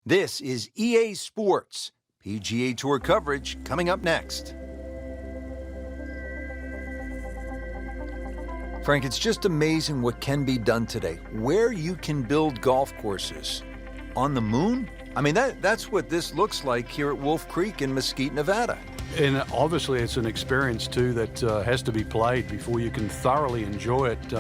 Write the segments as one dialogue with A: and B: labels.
A: This is EA Sports. PGA Tour coverage coming up next. Frank, it's just amazing what can be done today. Where you can build golf courses. On the moon? I mean, that's what this looks like here at Wolf Creek in Mesquite, Nevada.
B: And obviously it's an experience, too, that has to be played before you can thoroughly enjoy it.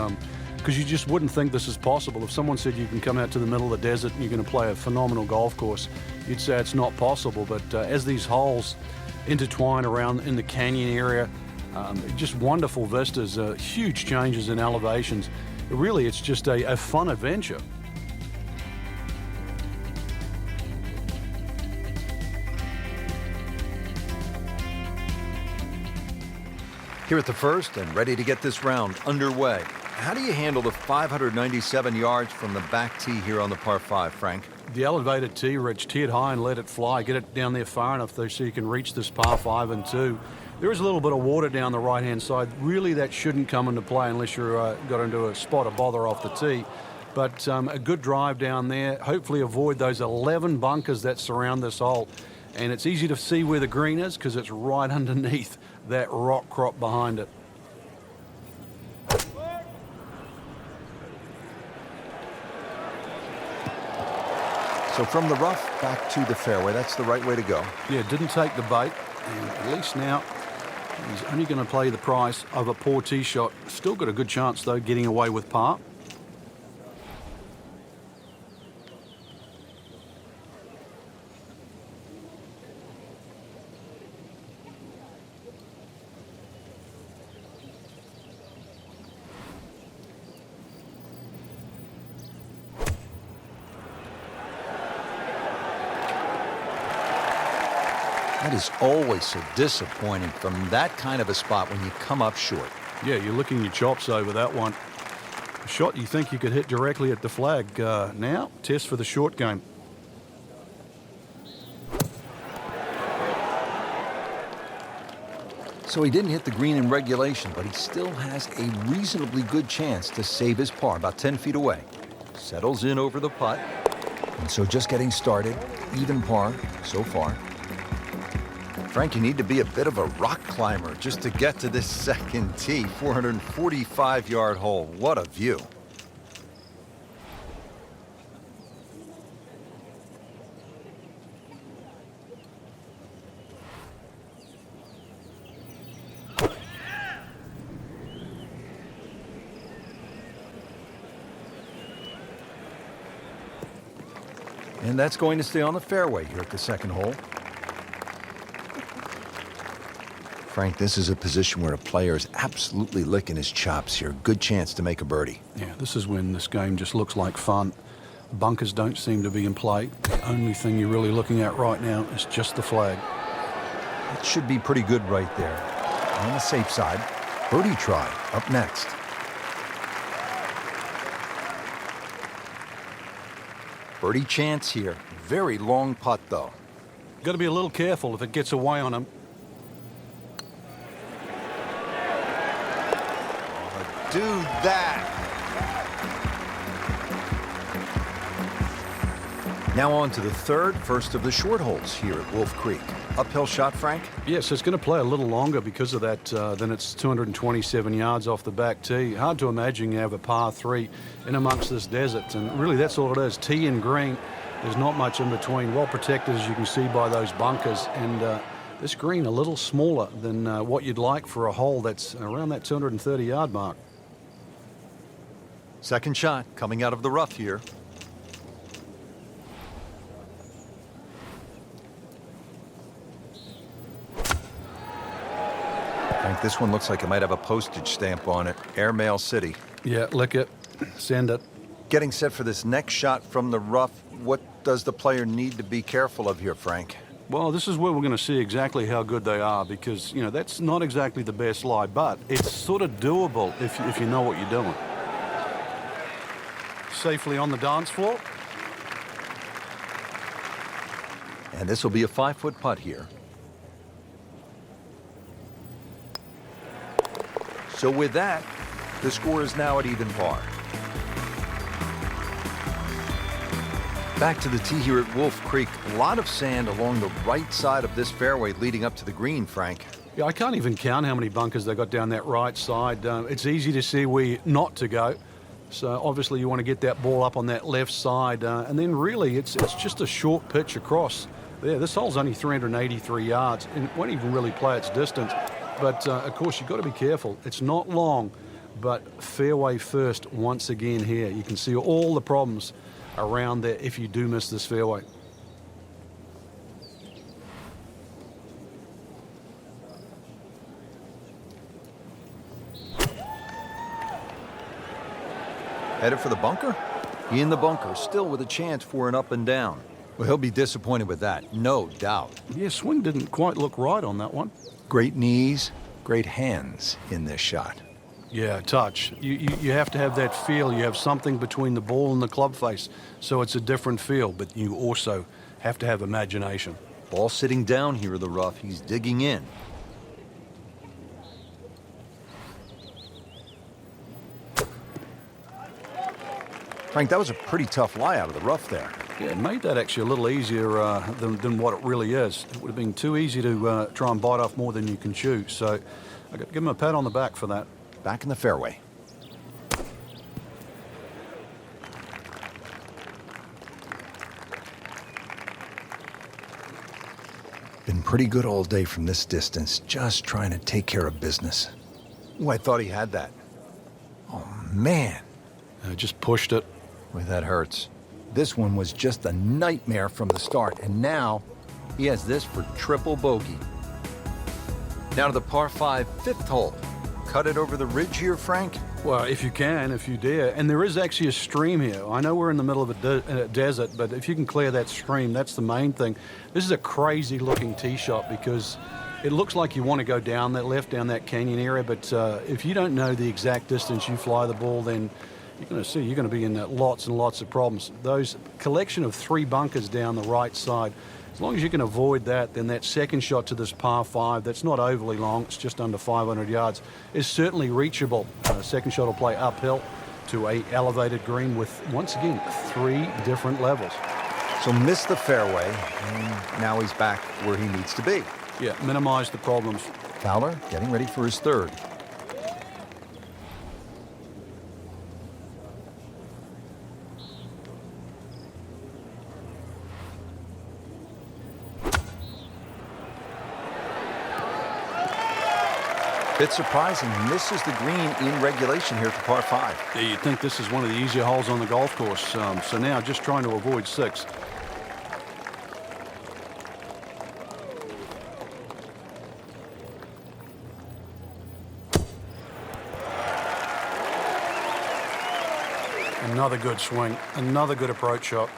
B: Because you just wouldn't think this is possible. If someone said you can come out to the middle of the desert and you're going to play a phenomenal golf course, you'd say it's not possible. But as these holes intertwine around in the canyon area, just wonderful vistas, huge changes in elevations. Really, it's just a fun adventure.
A: Here at the first and ready to get this round underway. How do you handle the 597 yards from the back tee here on the par 5, Frank?
B: The elevated tee, Rich, tee it high and let it fly. Get it down there far enough though so you can reach this par 5 and 2. There is a little bit of water down the right-hand side. Really, that shouldn't come into play unless you're got into a spot of bother off the tee. But a good drive down there. Hopefully avoid those 11 bunkers that surround this hole. And it's easy to see where the green is because it's right underneath that rock crop behind it.
A: So from the rough back to the fairway, that's the right way to go.
B: Yeah, didn't take the bait, and at least now he's only going to play the price of a poor tee shot. Still got a good chance, though, getting away with par.
A: That is always so disappointing from that kind of a spot when you come up short.
B: Yeah, you're licking your chops over that one. A shot you think you could hit directly at the flag. Now, test for the short game.
A: So he didn't hit the green in regulation, but he still has a reasonably good chance to save his par, about 10 feet away. Settles in over the putt. And so just getting started, even par so far. Frank, you need to be a bit of a rock climber just to get to this second tee. 445-yard hole. What a view. And that's going to stay on the fairway here at the second hole. Frank, this is a position where a player is absolutely licking his chops here. Good chance to make a birdie.
B: Yeah, this is when this game just looks like fun. Bunkers don't seem to be in play. The only thing you're really looking at right now is just the flag.
A: It should be pretty good right there. On the safe side, birdie try up next. Birdie chance here. Very long putt, though.
B: Got to be a little careful if it gets away on him.
A: Do that. Now on to the first of the short holes here at Wolf Creek. Uphill shot, Frank?
B: Yes, it's going to play a little longer because of that. Then it's 227 yards off the back tee. Hard to imagine you have a par 3 in amongst this desert. And really, that's all it is. Tee and green. There's not much in between. Well protected, as you can see, by those bunkers. And this green a little smaller than what you'd like for a hole that's around that 230-yard mark.
A: Second shot coming out of the rough here. I think this one looks like it might have a postage stamp on it. Airmail City.
B: Yeah, lick it. Send it.
A: Getting set for this next shot from the rough. What does the player need to be careful of here, Frank?
B: Well, this is where we're going to see exactly how good they are because, you know, that's not exactly the best lie, but it's sort of doable if you know what you're doing. Safely on the dance floor.
A: And this will be a 5-foot putt here. So with that, the score is now at even par. Back to the tee here at Wolf Creek. A lot of sand along the right side of this fairway leading up to the green, Frank.
B: Yeah, I can't even count how many bunkers they got down that right side. It's easy to see where not to go. So obviously you want to get that ball up on that left side. And then really it's just a short pitch across there. This hole's only 383 yards and it won't even really play its distance. But of course you've got to be careful. It's not long, but fairway first once again here. You can see all the problems around there if you do miss this fairway.
A: Headed for the bunker? In the bunker, still with a chance for an up and down. Well, he'll be disappointed with that, no doubt.
B: Yeah, swing didn't quite look right on that one.
A: Great knees, great hands in this shot.
B: Yeah, touch. You have to have that feel. You have something between the ball and the club face, so it's a different feel, but you also have to have imagination.
A: Ball sitting down here in the rough. He's digging in. Frank, that was a pretty tough lie out of the rough there.
B: Yeah, it made that actually a little easier than what it really is. It would have been too easy to try and bite off more than you can chew, so I got to give him a pat on the back for that.
A: Back in the fairway. Been pretty good all day from this distance, just trying to take care of business. Oh, I thought he had that. Oh, man.
B: Just pushed it.
A: Boy, that hurts. This one was just a nightmare from the start, and now he has this for triple bogey. Now to the par 5 fifth hole. Cut it over the ridge here, Frank?
B: Well, if you can, if you dare. And there is actually a stream here. I know we're in the middle of a desert, but if you can clear that stream, that's the main thing. This is a crazy looking tee shot because it looks like you want to go down that left, down that canyon area, but if you don't know the exact distance you fly the ball, then you're going to be in lots and lots of problems. Those collection of 3 bunkers down the right side, as long as you can avoid that, then that second shot to this par 5, that's not overly long, it's just under 500 yards, is certainly reachable. Second shot will play uphill to a elevated green with, once again, 3 different levels.
A: So missed the fairway, and now he's back where he needs to be.
B: Yeah, minimize the problems.
A: Fowler getting ready for his third. Bit surprising, misses the green in regulation here for par 5.
B: Yeah, you'd think this is one of the easier holes on the golf course. So now just trying to avoid 6. Another good swing, another good approach shot.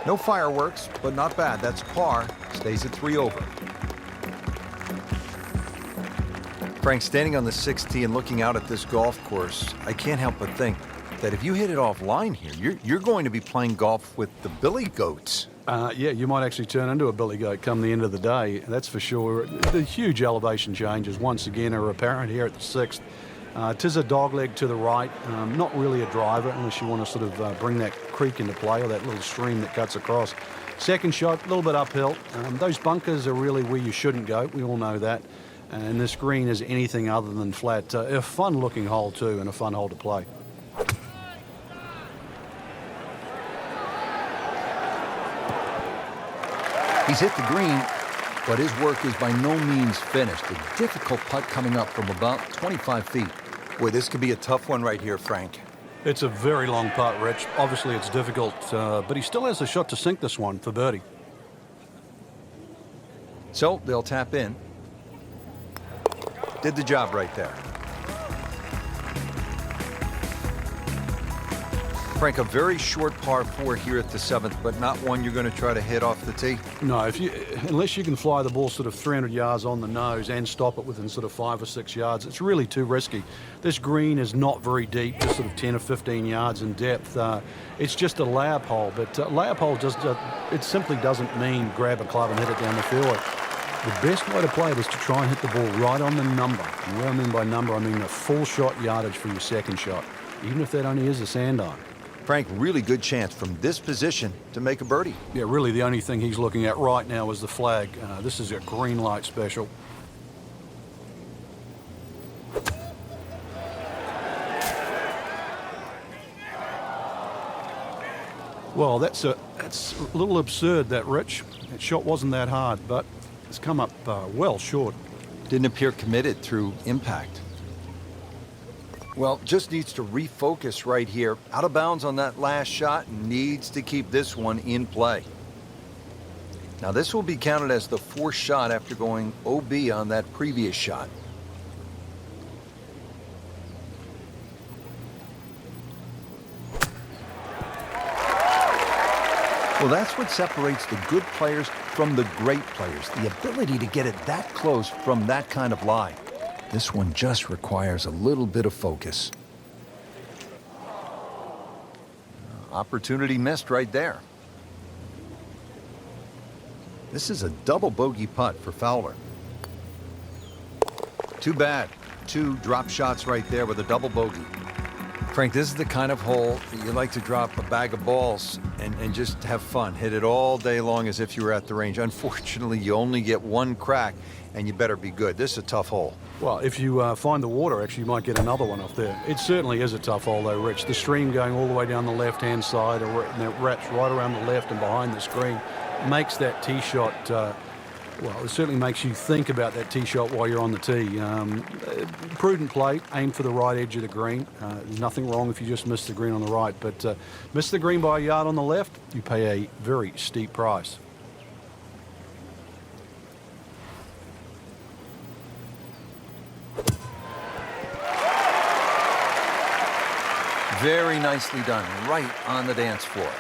A: No fireworks, but not bad. That's par. Stays at 3 over. Frank, standing on the 6th tee and looking out at this golf course, I can't help but think that if you hit it offline here, you're going to be playing golf with the billy goats.
B: Yeah, you might actually turn into a billy goat come the end of the day. That's for sure. The huge elevation changes once again are apparent here at the 6th. Tis a dogleg to the right, not really a driver unless you want to sort of bring that creek into play or that little stream that cuts across. Second shot, a little bit uphill. Those bunkers are really where you shouldn't go. We all know that. And this green is anything other than flat. A fun-looking hole, too, and a fun hole to play.
A: He's hit the green, but his work is by no means finished. A difficult putt coming up from about 25 feet. Boy, this could be a tough one right here, Frank.
B: It's a very long putt, Rich. Obviously, it's difficult, but he still has a shot to sink this one for birdie.
A: So they'll tap in. Did the job right there. Frank, a very short par 4 here at the 7th, but not one you're going to try to hit off the tee.
B: No, unless you can fly the ball sort of 300 yards on the nose and stop it within sort of 5 or 6 yards, it's really too risky. This green is not very deep, just sort of 10 or 15 yards in depth. It's just a layup hole, but layup hole it simply doesn't mean grab a club and hit it down the fairway. The best way to play it is to try and hit the ball right on the number. And what I mean by number, I mean the full shot yardage for your second shot, even if that only is a sand iron.
A: Frank, really good chance from this position to make a birdie.
B: Yeah, really the only thing he's looking at right now is the flag. This is a green light special. Well, that's a little absurd, that, Rich. That shot wasn't that hard, but it's come up well short.
A: Didn't appear committed through impact. Well, just needs to refocus right here. Out of bounds on that last shot, needs to keep this one in play. Now, this will be counted as the fourth shot after going OB on that previous shot. Well, that's what separates the good players from the great players, the ability to get it that close from that kind of lie. This one just requires a little bit of focus. Opportunity missed right there. This is a double bogey putt for Fowler. Too bad. 2 drop shots right there with a double bogey. Frank, this is the kind of hole that you like to drop a bag of balls and just have fun. Hit it all day long as if you were at the range. Unfortunately, you only get one crack, and you better be good. This is a tough hole.
B: Well, if you find the water, actually, you might get another one off there. It certainly is a tough hole, though, Rich. The stream going all the way down the left-hand side, and it wraps right around the left and behind the screen, makes that tee shot, well, it certainly makes you think about that tee shot while you're on the tee. Prudent play, aim for the right edge of the green. There's nothing wrong if you just miss the green on the right, but miss the green by a yard on the left, you pay a very steep price.
A: Very nicely done, right on the dance floor.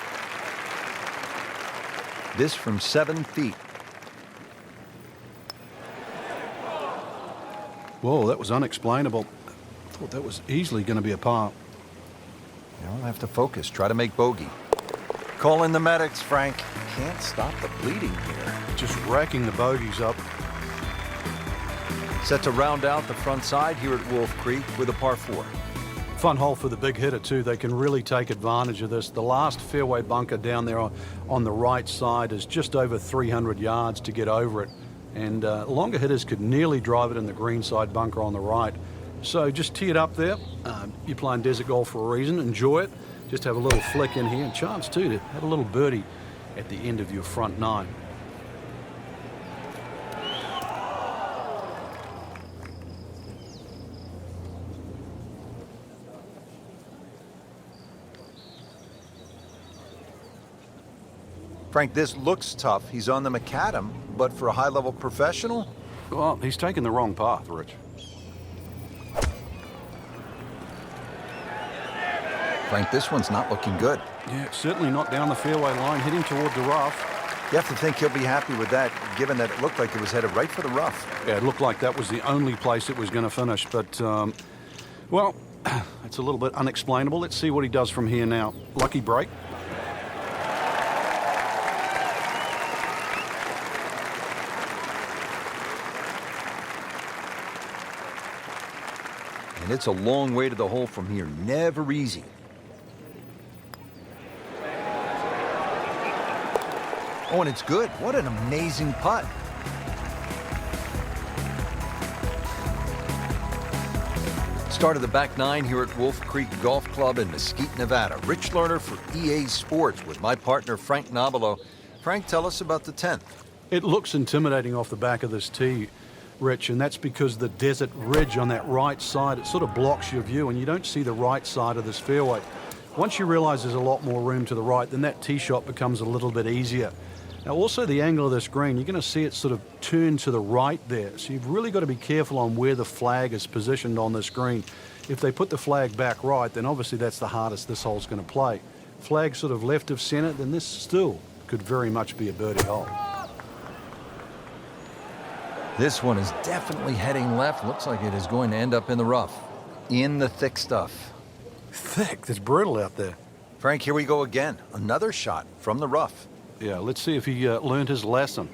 A: This from 7 feet.
B: Whoa, that was unexplainable. I thought that was easily going to be a par.
A: You'll have to focus, try to make bogey. Call in the medics, Frank. Can't stop the bleeding here.
B: Just racking the bogeys up.
A: Set to round out the front side here at Wolf Creek with a par 4.
B: Fun hole for the big hitter, too. They can really take advantage of this. The last fairway bunker down there on the right side is just over 300 yards to get over it. And longer hitters could nearly drive it in the green side bunker on the right. So just tee it up there. You're playing desert golf for a reason. Enjoy it. Just have a little flick in here. And chance, too, to have a little birdie at the end of your front 9.
A: Frank, this looks tough. He's on the macadam, but for a high-level professional?
B: Well, he's taken the wrong path, Rich.
A: Frank, this one's not looking good.
B: Yeah, certainly not down the fairway line, heading toward the rough.
A: You have to think he'll be happy with that, given that it looked like it was headed right for the rough.
B: Yeah, it looked like that was the only place it was going to finish, but, well, it's a little bit unexplainable. Let's see what he does from here now. Lucky break.
A: And it's a long way to the hole from here. Never easy. Oh, and it's good. What an amazing putt. Start of the back 9 here at Wolf Creek Golf Club in Mesquite, Nevada. Rich Lerner for EA Sports with my partner, Frank Nobilo. Frank, tell us about the 10th.
B: It looks intimidating off the back of this tee, Rich, and that's because the desert ridge on that right side, it sort of blocks your view and you don't see the right side of this fairway. Once you realize there's a lot more room to the right, then that tee shot becomes a little bit easier. Now also the angle of this green, you're going to see it sort of turn to the right there. So you've really got to be careful on where the flag is positioned on this green. If they put the flag back right, then obviously that's the hardest this hole's going to play. Flag sort of left of center, then this still could very much be a birdie hole.
A: This one is definitely heading left. Looks like it is going to end up in the rough. In the thick stuff.
B: Thick? That's brutal out there.
A: Frank, here we go again. Another shot from the rough.
B: Yeah, let's see if he learned his lesson.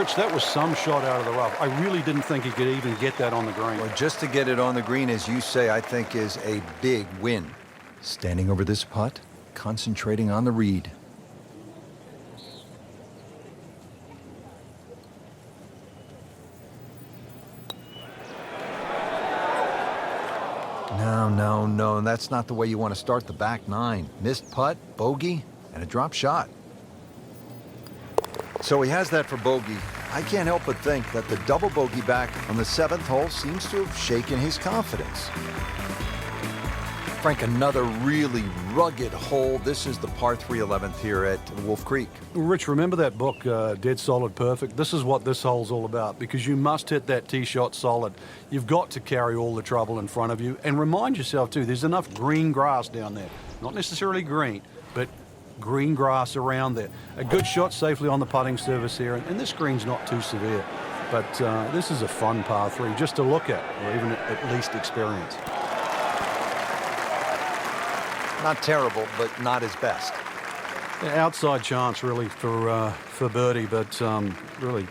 B: Rich, that was some shot out of the rough. I really didn't think he could even get that on the green.
A: Well, just to get it on the green, as you say, I think is a big win. Standing over this putt, concentrating on the read. No, that's not the way you want to start the back nine. Missed putt, bogey, and a drop shot. So he has that for bogey. I can't help but think that the double bogey back on the 7th hole seems to have shaken his confidence. Frank, another really rugged hole. This is the par 3 11th here at Wolf Creek.
B: Rich, remember that book, Dead Solid Perfect? This is what this hole's all about, because you must hit that tee shot solid. You've got to carry all the trouble in front of you. And remind yourself, too, there's enough green grass down there. Not necessarily green, but green grass around there. A good shot safely on the putting surface here. And this green's not too severe. But this is a fun par 3 just to look at, or even at least experience.
A: Not terrible, but not his best.
B: Outside chance, really, for birdie, but really,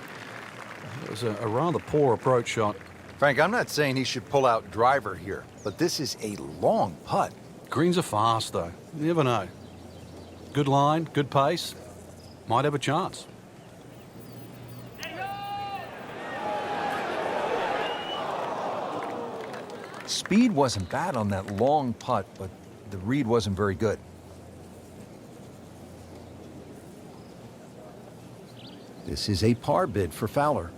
B: it was a rather poor approach shot.
A: Frank, I'm not saying he should pull out driver here, but this is a long putt.
B: Greens are fast, though. You never know. Good line, good pace. Might have a chance.
A: Speed wasn't bad on that long putt, but the read wasn't very good. This is a par bid for Fowler.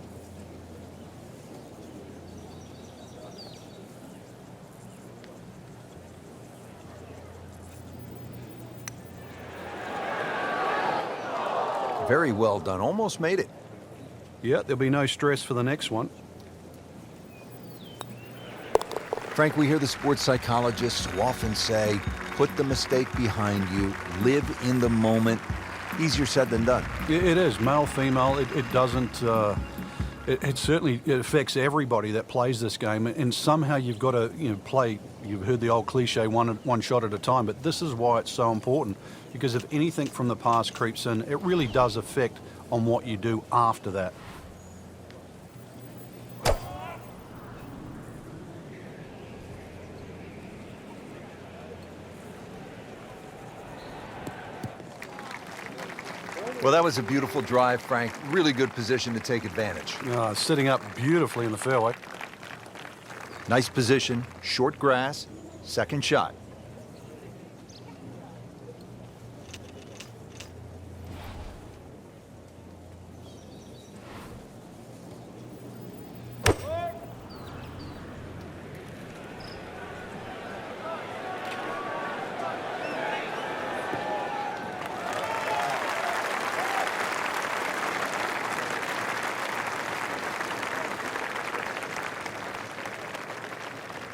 A: Very well done. Almost made it.
B: Yeah, there'll be no stress for the next one.
A: Frank, we hear the sports psychologists who often say, put the mistake behind you, live in the moment. Easier said than done.
B: It is. Male, female, it doesn't... It certainly affects everybody that plays this game, and somehow you've got to play. You've heard the old cliche, one shot at a time, but this is why it's so important, because if anything from the past creeps in, it really does affect on what you do after that.
A: Well, that was a beautiful drive, Frank. Really good position to take advantage.
B: Sitting up beautifully in the fairway.
A: Nice position, short grass, second shot.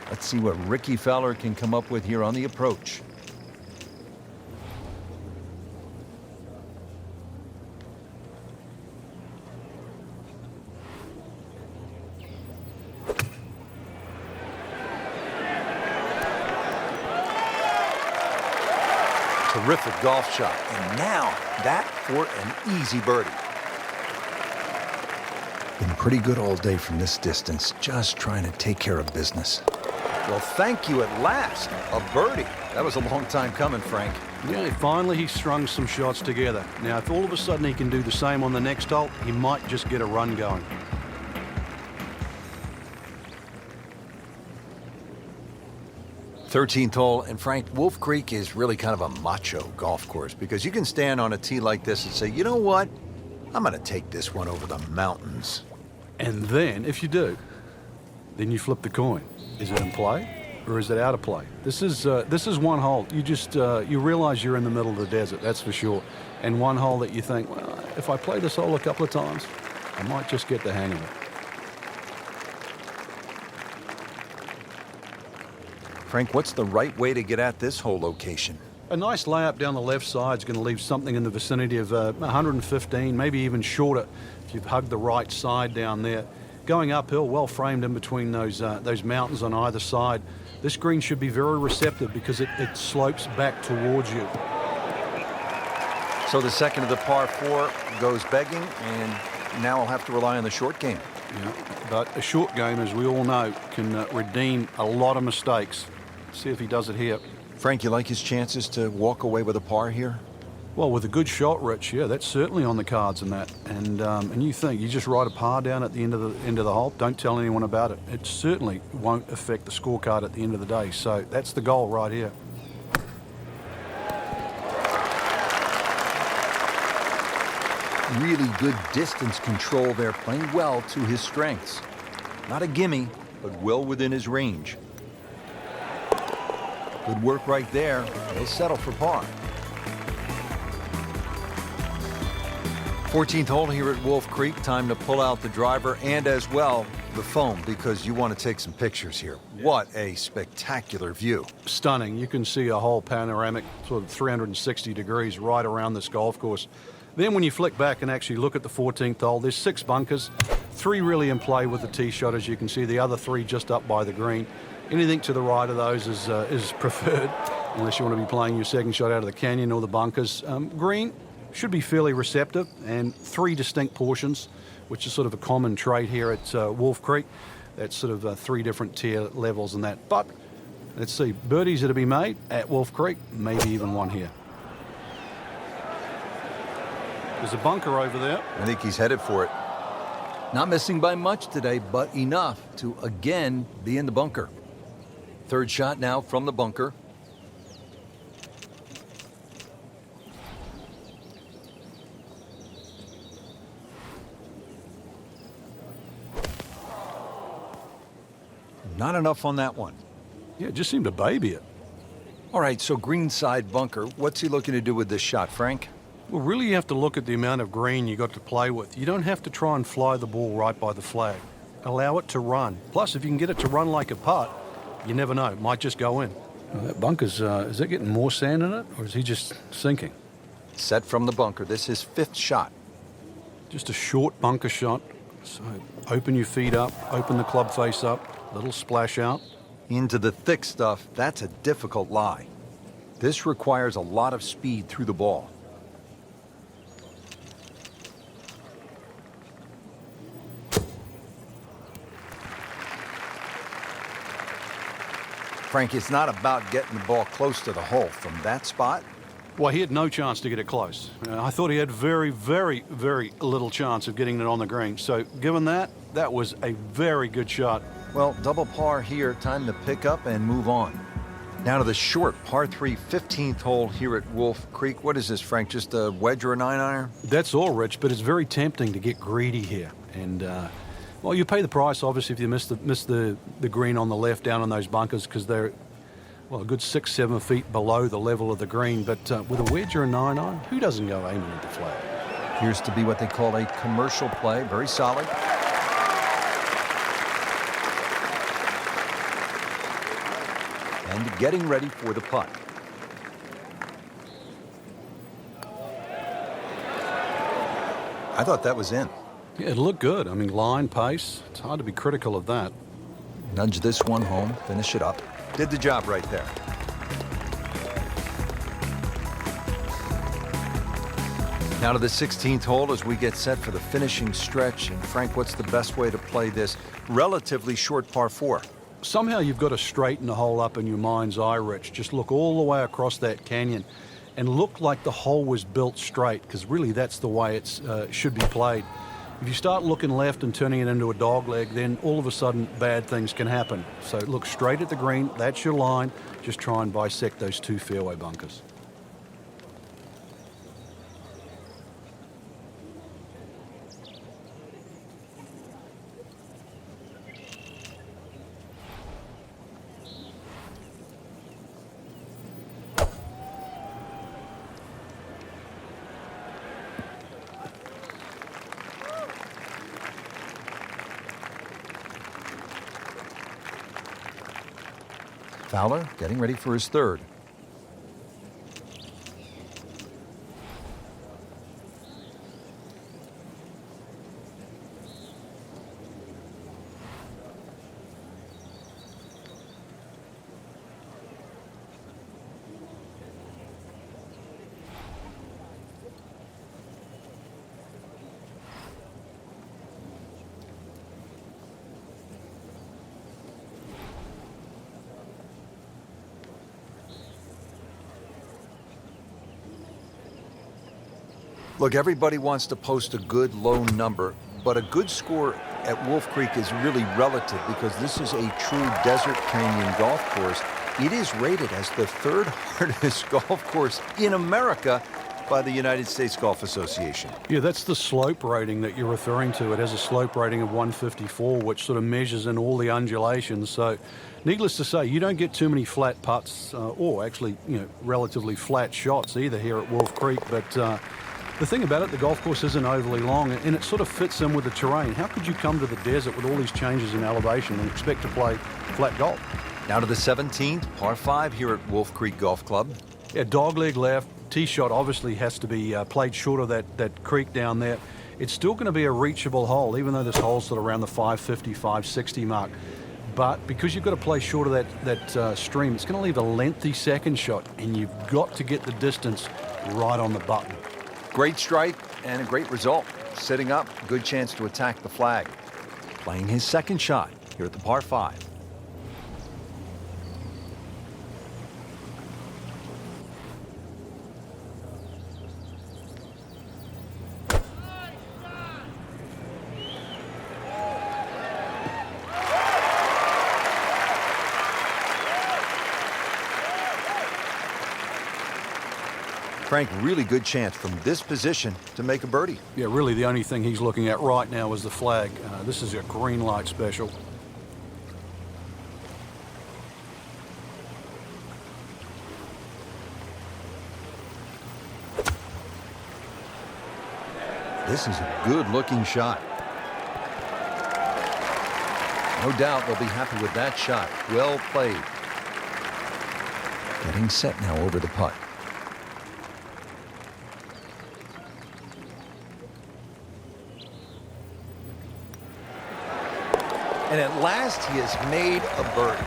A: Let's see what Rickie Fowler can come up with here on the approach. Terrific golf shot. And now that for an easy birdie. Been pretty good all day from this distance, just trying to take care of business. Well, thank you at last. A birdie. That was a long time coming, Frank.
B: Yeah, finally he strung some shots together. Now, if all of a sudden he can do the same on the next hole, he might just get a run going.
A: Thirteenth hole, and Frank, Wolf Creek is really kind of a macho golf course because you can stand on a tee like this and say, you know what? I'm going to take this one over the mountains.
B: And then, if you do, then you flip the coin. Is it in play or is it out of play? This is one hole. You just you realize you're in the middle of the desert, that's for sure. And one hole that you think, well, if I play this hole a couple of times, I might just get the hang of it.
A: Frank, what's the right way to get at this hole location?
B: A nice layup down the left side is going to leave something in the vicinity of 115, maybe even shorter if you've hugged the right side down there. Going uphill, well framed in between those mountains on either side. This green should be very receptive because it slopes back towards you.
A: So the second of the par 4 goes begging, and Now he'll have to rely on the short game.
B: Yeah, but a short game, as we all know, can redeem a lot of mistakes. See if he does it here.
A: Frank, you like his chances to walk away with a par here?
B: Well, with a good shot, Rich, yeah, that's certainly on the cards in that. And you think you just write a par down at the end of the hole. Don't tell anyone about it. It certainly won't affect the scorecard at the end of the day. So that's the goal right here.
A: Really good distance control there, playing well to his strengths. Not a gimme, but well within his range. Good work right there. He'll settle for par. 14th hole here at Wolf Creek. Time to pull out the driver and as well the foam, because you want to take some pictures here.
B: Yeah.
A: What a spectacular view.
B: Stunning. You can see a whole panoramic sort of 360 degrees right around this golf course. Then when you flick back and actually look at the 14th hole, there's 6 bunkers, 3 really in play with the tee shot, as you can see, the other 3 just up by the green. Anything to the right of those is preferred, unless you want to be playing your second shot out of the canyon or the bunkers. Green should be fairly receptive, and 3 distinct portions, which is sort of a common trait here at Wolf Creek. That's sort of 3 different tier levels in that. But let's see, birdies that to be made at Wolf Creek, maybe even one here. There's a bunker over there.
A: I think he's headed for it. Not missing by much today, but enough to again be in the bunker. Third shot now from the bunker. Not enough on that one.
B: Yeah, it just seemed to baby it.
A: All right, so greenside bunker. What's he looking to do with this shot, Frank?
B: Well, really you have to look at the amount of green you got to play with. You don't have to try and fly the ball right by the flag. Allow it to run. Plus, if you can get it to run like a putt, you never know. It might just go in. Well, that bunker's, is it getting more sand in it, or is he just sinking?
A: Set from the bunker. This is 5th shot.
B: Just a short bunker shot. So open your feet up, open the club face up, little splash out.
A: Into the thick stuff, that's a difficult lie. This requires a lot of speed through the ball. Frank, it's not about getting the ball close to the hole from that spot.
B: Well, he had no chance to get it close. I thought he had very, very, very little chance of getting it on the green. So given that, that was a very good shot.
A: Well, double par here. Time to pick up and move on. Now to the short par 3 15th hole here at Wolf Creek. What is this, Frank? Just a wedge or a 9-iron?
B: That's all, Rich, but it's very tempting to get greedy here. And, well, you pay the price, obviously, if you miss the green on the left down on those bunkers, because they're, well, a good 6-7 feet below the level of the green. But with a wedge or a 9-iron, who doesn't go aiming at the flag?
A: Appears to be what they call a commercial play. Very solid. And getting ready for the putt. I thought that was in.
B: Yeah, it looked good. I mean, line, pace. It's hard to be critical of that.
A: Nudge this one home, finish it up. Did the job right there. Now to the 16th hole as we get set for the finishing stretch. And Frank, what's the best way to play this relatively short par 4?
B: Somehow you've got to straighten the hole up in your mind's eye, Rich. Just look all the way across that canyon and look like the hole was built straight, because really that's the way it should be played. If you start looking left and turning it into a dog leg, then all of a sudden bad things can happen. So look straight at the green. That's your line. Just try and bisect those 2 fairway bunkers.
A: Fowler getting ready for his 3rd. Look, everybody wants to post a good low number, but a good score at Wolf Creek is really relative because this is a true desert canyon golf course. It is rated as the third hardest golf course in America by the United States Golf Association.
B: Yeah, that's the slope rating that you're referring to. It has a slope rating of 154, which sort of measures in all the undulations. So, needless to say, you don't get too many flat putts, or actually, relatively flat shots either here at Wolf Creek. But the thing about it, the golf course isn't overly long, and it sort of fits in with the terrain. How could you come to the desert with all these changes in elevation and expect to play flat golf?
A: Now to the 17th, par 5 here at Wolf Creek Golf Club.
B: Yeah, dogleg left. Tee shot obviously has to be played short of that creek down there. It's still going to be a reachable hole, even though this hole's sort of around the 550, 560 mark. But because you've got to play short of that stream, it's going to leave a lengthy second shot, and you've got to get the distance right on the button.
A: Great strike and a great result. Sitting up, good chance to attack the flag. Playing his second shot here at the par 5. Frank, really good chance from this position to make a birdie.
B: Yeah, really the only thing he's looking at right now is the flag. This is a green light special.
A: This is a good-looking shot. No doubt they'll be happy with that shot. Well played. Getting set now over the putt. And at last, he has made a birdie.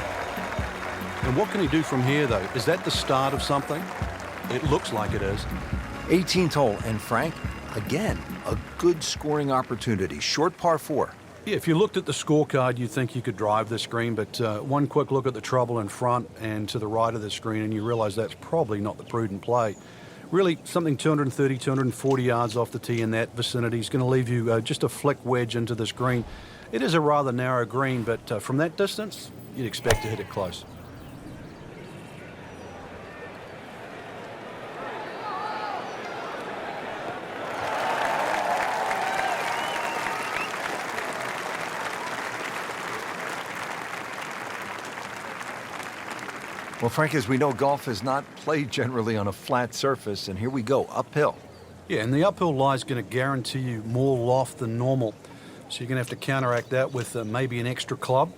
B: And what can he do from here, though? Is that the start of something? It looks like it is.
A: 18th hole, and Frank, again, a good scoring opportunity. Short par 4.
B: Yeah, if you looked at the scorecard, you'd think you could drive this green, but one quick look at the trouble in front and to the right of the screen, and you realize that's probably not the prudent play. Really, something 230, 240 yards off the tee in that vicinity is going to leave you just a flick wedge into this green. It is a rather narrow green, but from that distance, you'd expect to hit it close.
A: Well, Frank, as we know, golf is not played generally on a flat surface, and here we go, uphill.
B: Yeah, and the uphill lie is going to guarantee you more loft than normal. So you're going to have to counteract that with maybe an extra club.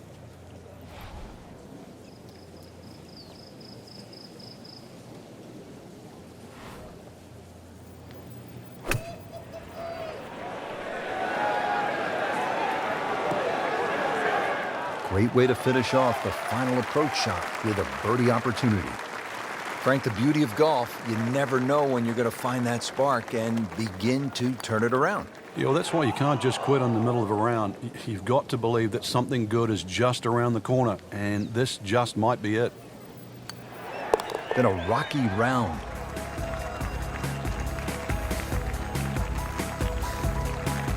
A: Great way to finish off the final approach shot with a birdie opportunity. Frank, the beauty of golf, you never know when you're going to find that spark and begin to turn it around.
B: Yeah, well, that's why you can't just quit on the middle of a round. You've got to believe that something good is just around the corner, and this just might be it.
A: Been a rocky round.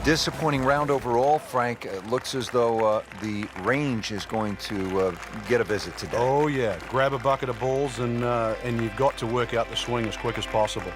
A: Disappointing round overall, Frank. It looks as though the range is going to get a visit today.
B: Oh, yeah. Grab a bucket of balls, and you've got to work out the swing as quick as possible.